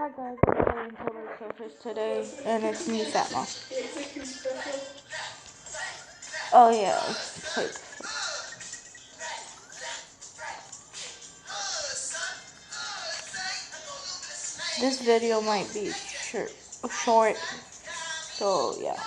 Hi guys, I'm playing Total Surface today, and it's me, Fatma. Oh yeah, play. This video might be short, so yeah.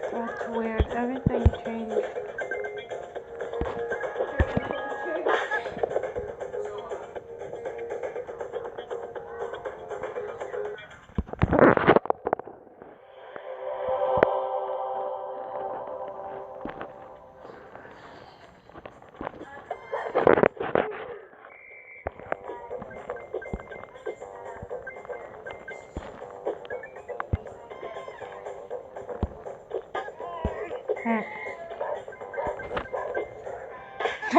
That's weird. Everything changed.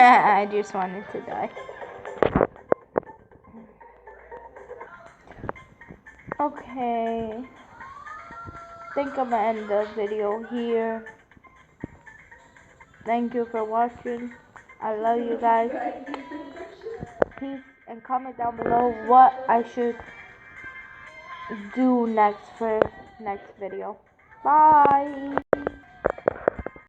I just wanted to die. Okay. I think I'm gonna end the video here. Thank you for watching. I love you guys. Peace, and comment down below what I should do next for next video. Bye.